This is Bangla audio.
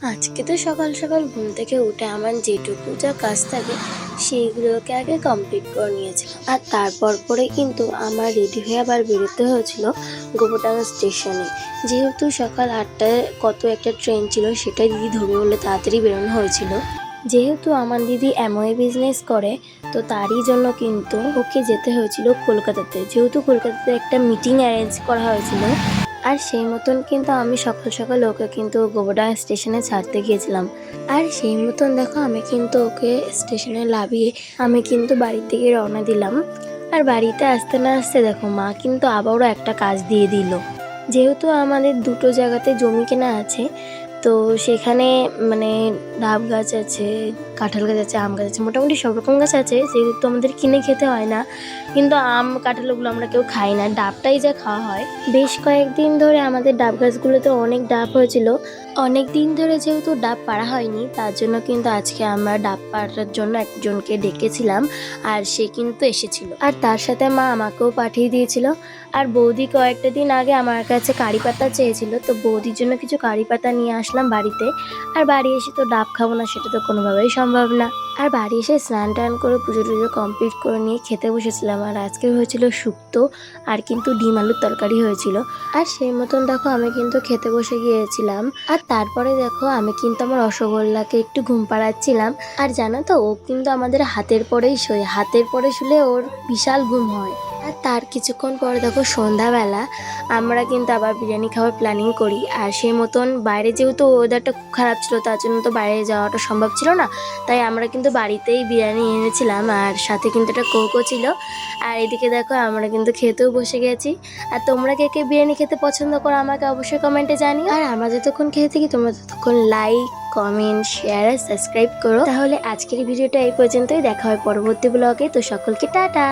আজকে তো সকাল সকাল ঘুম থেকে উঠে আমার যেটুকু যা কাজ থাকে সেইগুলোকে আগে কমপ্লিট করে নিয়েছিলাম। আর তারপর পরে কিন্তু আমার রেডি হয়ে আবার বেরোতে হয়েছিল গোবরডাঙ্গা স্টেশনে। যেহেতু সকাল 8টায় কত একটা ট্রেন ছিল, সেটা দিদি ধরবে বলে তাড়াতাড়ি বেরোনো হয়েছিল। যেহেতু আমার দিদি অ্যামওয়ে বিজনেস করে, তো তারই জন্য কিন্তু ওকে যেতে হয়েছিল কলকাতাতে। যেহেতু কলকাতাতে একটা মিটিং অ্যারেঞ্জ করা হয়েছিল, আর সেই মতন কিন্তু আমি সকাল সকাল ওকে কিন্তু গোবরডাঙ্গা স্টেশনে ছাড়তে গিয়েছিলাম। আর সেই মতন দেখো আমি কিন্তু ওকে স্টেশনে নামিয়ে আমি কিন্তু বাড়ি থেকে রওনা দিলাম। আর বাড়িতে আসতে না আসতে দেখো মা কিন্তু আবারও একটা কাজ দিয়ে দিল। যেহেতু আমাদের দুটো জায়গাতে জমি কেনা আছে, তো সেখানে মানে ডাব গাছ আছে, কাঁঠাল গাছ আছে, আম গাছ আছে, মোটামুটি সব রকম গাছ আছে। সেহেতু আমাদের কিনে খেতে হয় না, কিন্তু আম কাঁঠালগুলো আমরা কেউ খাই না, ডাবটাই যা খাওয়া হয়। বেশ কয়েকদিন ধরে আমাদের ডাব গাছগুলোতে অনেক ডাব হয়েছিল। অনেক দিন ধরে যেহেতু ডাব পাড়া হয়নি, তার জন্য কিন্তু আজকে আমরা ডাব পাড়ার জন্য একজনকে ডেকেছিলাম, আর সে কিন্তু এসেছিল। আর তার সাথে মা আমাকেও পাঠিয়ে দিয়েছিল। আর বৌদি কয়েকটা দিন আগে আমার কাছে কারি পাতা চেয়েছিল, তো বৌদির জন্য কিছু কারি পাতা নিয়ে আসলাম বাড়িতে। আর বাড়ি এসে তো ডাব খাবো না, সেটা তো কোনোভাবেই সম্ভব না। আর বাড়ি এসে স্নান টান করে পুজো টুজো কমপ্লিট করে নিয়ে খেতে বসেছিলাম। আর আজকে হয়েছিল শুক্তো, আর কিন্তু ডিম আলুর তরকারি হয়েছিল। আর সেই মতন দেখো আমি কিন্তু খেতে বসে গিয়েছিলাম। আর তারপরে দেখো আমি কিন্তু আমার রসগোল্লাকে একটু ঘুম পাড়াচ্ছিলাম। আর জানো তো, ও কিন্তু আমাদের হাতের পরেই শোয়, হাতের পরে শুলে ওর বিশাল ঘুম হয়। আর তার কিছুক্ষণ পরে দেখো সন্ধ্যাবেলা আমরা কিন্তু আবার বিরিয়ানি খাওয়ার প্ল্যানিং করি। আর সেই মতন বাইরে যেহেতু ওয়েদারটা খুব খারাপ ছিল, তার জন্য তো বাইরে যাওয়াটা সম্ভব ছিল না, তাই আমরা কিন্তু বাড়িতেই বিরিয়ানি এনেছিলাম, আর সাথে কিন্তু একটা কোকও ছিল। আর এদিকে দেখো আমরা কিন্তু খেতেও বসে গেছি। আর তোমরা কে কে বিরিয়ানি খেতে পছন্দ করো আমাকে অবশ্যই কমেন্টে জানিও। আর আমরা যতক্ষণ খেয়ে থাকি তোমরা ততক্ষণ লাইক, কমেন্ট, শেয়ার আর সাবস্ক্রাইব করো। তাহলে আজকের ভিডিওটা এই পর্যন্তই, দেখা হয় পরবর্তী ব্লগে। তো সকলকে টাটা।